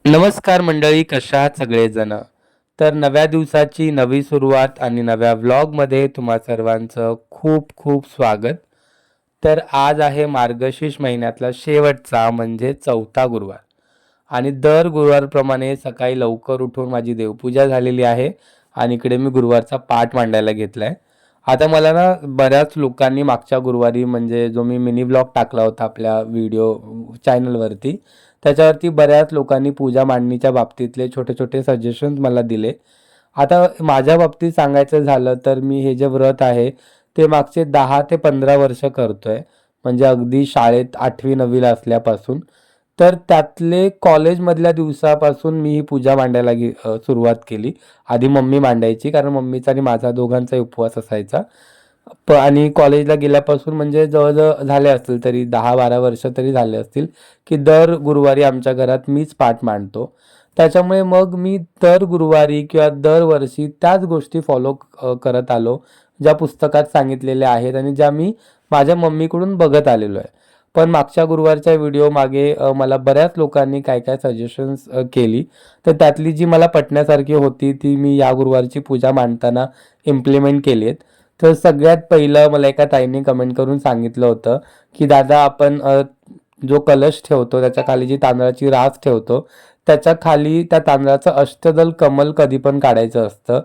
नमस्कार मंडळी, कशा आहात सगळेजण? तर नव्या दिवसाची नवी सुरुवात आणि नव्या व्लॉगमध्ये तुम्हा सर्वांचं खूप खूप स्वागत. तर आज आहे मार्गशीर्ष महिन्यातला शेवटचा म्हणजे चौथा गुरुवार आणि दर गुरुवारप्रमाणे सकाळी लवकर उठून माझी देवपूजा झालेली आहे आणि इकडे मी गुरुवारचा पाठ मांडायला घेतलाय. आता मला ना बऱ्याच लोकांनी मागच्या गुरुवारी म्हणजे जो मी मिनी ब्लॉग टाकला होता आपल्या व्हिडिओ चॅनलवरती, त्याच्यावरती बऱ्याच लोकांनी पूजा मांडणीच्या बाबतीतले छोटे-छोटे सजेशन्स मला दिले. आता माझ्या बाबतीत सांगायचं झालं तर मी हे जे व्रत आहे, ते मागचे 10 ते 15 वर्ष करतोय. म्हणजे अगदी शाळेत 8वी-9वी असल्यापासून. तर त्यातले कॉलेजमधल्या दिवसापासून मी ही पूजा मांडायला सुरुवात केली. आधी मम्मी मांडायची कारण मम्मीचा आणि माझा दोघांचाही उपवास असायचा. आणि कॉलेजला गेल्यापासून म्हणजे जवळ-जवळ झाले असतील तरी 10-12 वर्ष तरी झाले असतील, की दर गुरुवारी आमच्या घरात मीच पाट मांडतो. त्याच्यामुळे मग मी दर गुरुवारी किंवा दरवर्षी त्याच गोष्टी फॉलो करत आलो, ज्या पुस्तकात सांगितलेल्या आहेत आणि ज्या मी माझ्या मम्मीकडून बघत आलेलो आहे. पण मागच्या गुरुवारच्या व्हिडिओ मागे मला बऱ्याच लोकांनी काय-काय सजेशन्स केली. तर त्यातली जी मला पटण्यासारखी होती, ती मी या गुरुवारची पूजा मांडताना इम्प्लिमेंट केली आहेत. तर सगळ्यात पहिलं मला एका ताईने कमेंट करून सांगितलं होतं, की दादा आपण जो कलश ठेवतो त्याच्या खाली जी तांदळाची रास ठेवतो, त्याच्या खाली त्या तांदळाचं अष्टदल कमल कधी पण काढायचं असतं.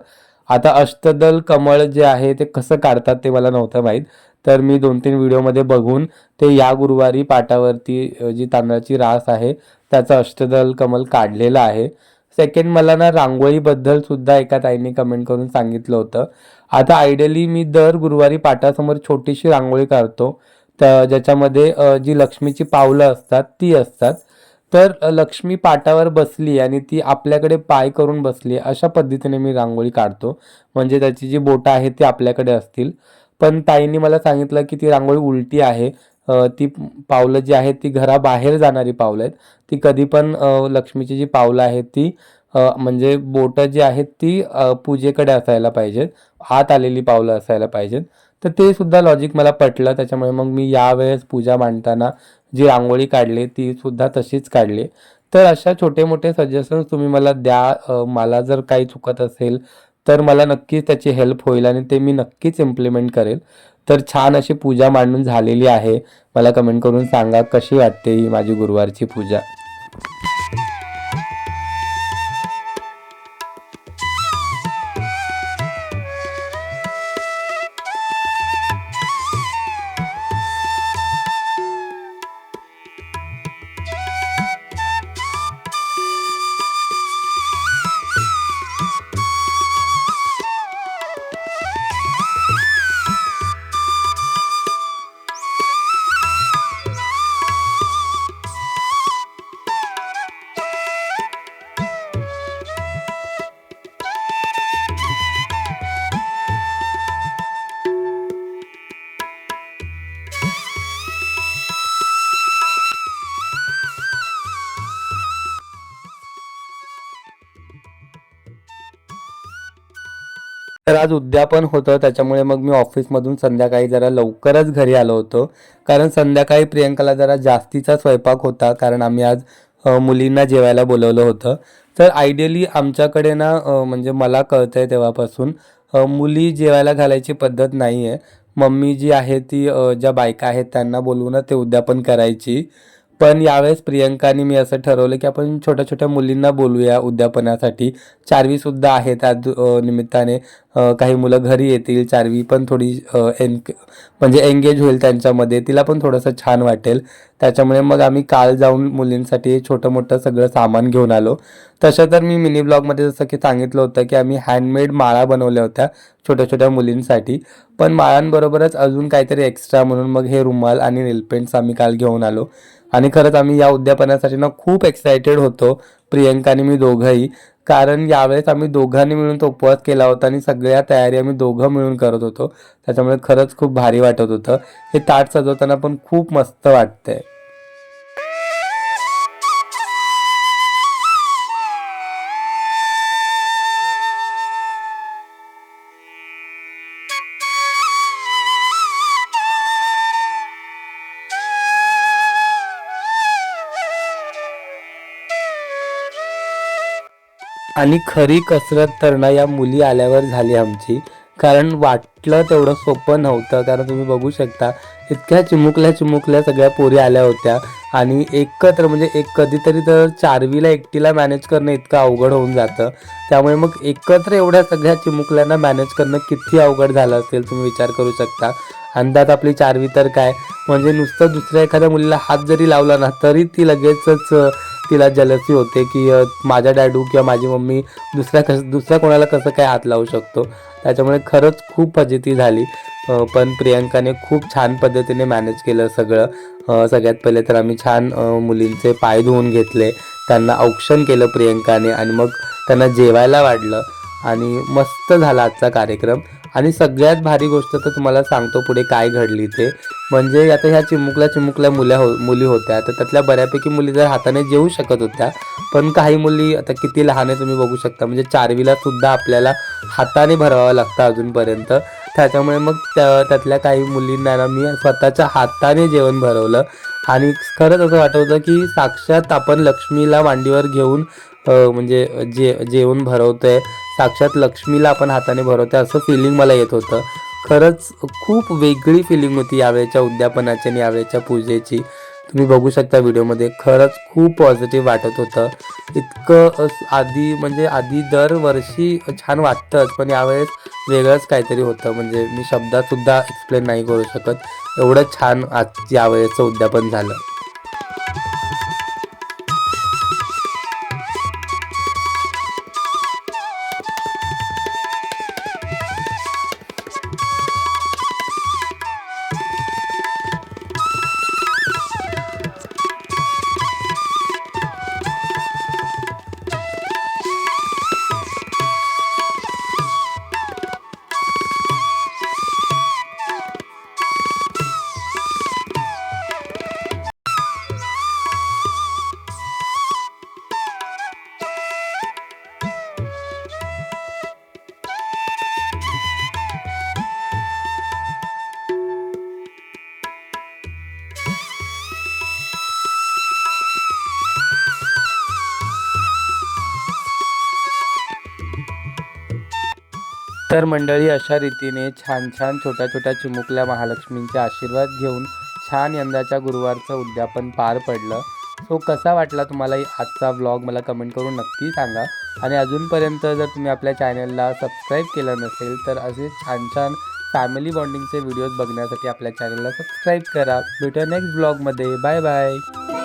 आता अष्टदल कमळ जे आहे ते कसं काढतात ते मला नव्हतं माहीत. तर मी 2-3 व्हिडिओमध्ये बघून ते या गुरुवारी पाटावरती जी तांदळाची रास आहे त्याचं अष्टदल कमल काढलेलं आहे. सेकंड मला ना रांगोळीबद्दल सुद्धा एका ताईने कमेंट करून सांगितलं होतं. आता आयडियली मी दर गुरुवारी पाटासमोर छोटीशी रांगोळी काढतो. तर ज्याच्यामध्ये जी लक्ष्मीची पावलं असतात ती असतात. तर लक्ष्मी पाटावर बसली आणि ती आपल्याकडे पाय करून बसली अशा पद्धतीने मी रांगोळी काढतो. म्हणजे त्याची जी बोटं आहेत ती आपल्याकडे असतील. पण ताईंनी मला सांगितलं की ती रांगोळी उलटी आहे. ती पावलं जी आहेत ती घराबाहेर जाणारी पावलं आहेत. ती कधी पण लक्ष्मीची जी पावलं आहेत ती म्हणजे बोटं जी आहेत ती पूजेकडे असायला पाहिजेत. आत आलेली पावलं असायला पाहिजेत. तर ते सुद्धा लॉजिक मला पटलं. त्याच्यामुळे मग मी यावेळेस पूजा मांडताना जी रांगोळी काढली ती सुद्धा तशीच काढली. तर अशा छोटे-मोठे सजेशन्स तुम्ही मला द्या. मला जर काही चुकत असेल तर मला नक्कीच त्याची हेल्प होईल आणि ते मी नक्कीच इम्प्लिमेंट करेल. तर छान अशी पूजा मांडून झालेली आहे. मला कमेंट करून सांगा कशी वाटते ही माझी गुरुवारची पूजा. तर आज उद्यापन होतं त्याच्यामुळे मग मी ऑफिसमधून संध्याकाळी जरा लवकरच घरी आलो होतो. कारण संध्याकाळी प्रियंकाला जरा जास्तीचा स्वयंपाक होता कारण आम्ही आज मुलींना जेवायला बोलवलं होतं. तर आयडियली आमच्याकडे ना म्हणजे मला कळतंय तेव्हापासून मुली जेवायला घालायची पद्धत नाही आहे. मम्मी जी आहे ती ज्या बायका आहेत त्यांना बोलवूनच ते उद्यापन करायची. पण यावेळेस प्रियंका आणि मी असं ठरवलं की आपण छोट्या-छोट्या मुलींना बोलवूया उद्यापनासाठी. चारवीसुद्धा आहे त्या निमित्ताने काही मुलं घरी येतील. चारवी पण थोडी म्हणजे एंगेज होईल त्यांच्यामध्ये. तिला पण थोडंसं छान वाटेल. त्याच्यामुळे मग आम्ही काल जाऊन मुलींसाठी छोटं-मोठं सगळं सामान घेऊन आलो. तसं तर मी मिनी ब्लॉगमध्ये जसं की सांगितलं होतं की आम्ही हँडमेड माळा बनवल्या होत्या छोट्या-छोट्या मुलींसाठी. पण माळांबरोबरच अजून काहीतरी एक्स्ट्रा म्हणून मग हे रुमाल आणि नेलपेंट्स आम्ही काल घेऊन आलो. आणि खरंच आम्ही या उद्यापनासाठी ना खूप एक्सायटेड होतो, प्रियंका आणि मी दोघंही. कारण यावेळेस आम्ही दोघांनी मिळून तो उपवास केला होता आणि सगळ्या तयारी आम्ही दोघं मिळून करत होतो. त्याच्यामुळे खरंच खूप भारी वाटत होतं. हे ताट सजवताना पण खूप मस्त वाटतंय. आणि खरी कसरत तर ना या मुली आल्यावर झाली आमची. कारण वाटलं तेवढं सोपं नव्हतं. कारण तुम्ही बघू शकता इतक्या चिमुकल्या सगळ्या पोरी आल्या होत्या आणि एकत्र म्हणजे एक कधीतरी तर 4वीला एकटीला मॅनेज करणं इतकं अवघड होऊन जातं. त्यामुळे मग एकत्र एवढ्या सगळ्या चिमुकल्यांना मॅनेज करणं किती अवघड झालं असेल तुम्ही विचार करू शकता. आणि त्यात आपली 4वी तर काय म्हणजे नुसतं दुसऱ्या एखाद्या मुलीला हात जरी लावला ना तरी ती लगेचच तिला जलसी होते की माझा डॅडू किंवा माझी मम्मी दुसऱ्या कोणाला कसं काय हात लावू शकतो. त्याच्यामुळे खरंच खूप फजिती झाली. पण प्रियंकाने खूप छान पद्धतीने मॅनेज केलं सगळं. सगळ्यात पहिले तर आम्ही छान मुलींचे पाय धुवून घेतले, त्यांना औक्षण केलं प्रियंकाने आणि मग त्यांना जेवायला वाढलं आणि मस्त झाला आजचा कार्यक्रम. आणि सगळ्यात भारी गोष्ट तर तुम्हाला सांगतो पुढे काय घडली ते. म्हणजे आता ह्या चिमुकल्या मुली होत्या, तर त्यातल्या बऱ्यापैकी मुली जर हाताने जेवू शकत होत्या. पण काही मुली आता किती लहान आहे तुम्ही बघू शकता. म्हणजे 4वीला सुद्धा आपल्याला हाताने भरवावं लागतं अजूनपर्यंत. त्याच्यामुळे मग त्यातल्या काही मुलींना ना मी स्वतःच्या हाताने जेवण भरवलं आणि खरंच असं वाटत होतं की साक्षात आपण लक्ष्मीला मांडीवर घेऊन म्हणजे जेवण भरवतोय, साक्षात लक्ष्मीला आपण हाताने भरवतोय असं फिलिंग मला येत होतं. खरंच खूप वेगळी फिलिंग होती यावेळेच्या उद्यापनाची आणि यावेळेच्या पूजेची. तुम्ही बघू शकता व्हिडिओमध्ये खरंच खूप पॉझिटिव्ह वाटत होतं. इतकं आधी म्हणजे आधी दरवर्षी छान वाटतंच, पण यावेळेस वेगळंच काहीतरी होतं. म्हणजे मी शब्दातसुद्धा एक्सप्लेन नाही करू शकत, एवढं छान आज यावेळेचं उद्यापन झालं. तर मंडळी अशा रीतीने छान छान छोट्या चिमुकल्या महालक्ष्मींचे आशीर्वाद घेऊन छान यंदाच्या गुरुवारचं उद्यापन पार पडलं. सो कसा वाटला तुम्हाला आजचा व्लॉग मला कमेंट करून नक्की सांगा. आणि अजूनपर्यंत जर तुम्ही आपल्या चॅनलला सबस्क्राईब केलं नसेल तर असे छान छान फॅमिली बॉन्डिंगचे व्हिडिओज बघण्यासाठी आपल्या चॅनलला सबस्क्राईब करा. भेटूया नेक्स्ट ब्लॉगमध्ये. Bye bye.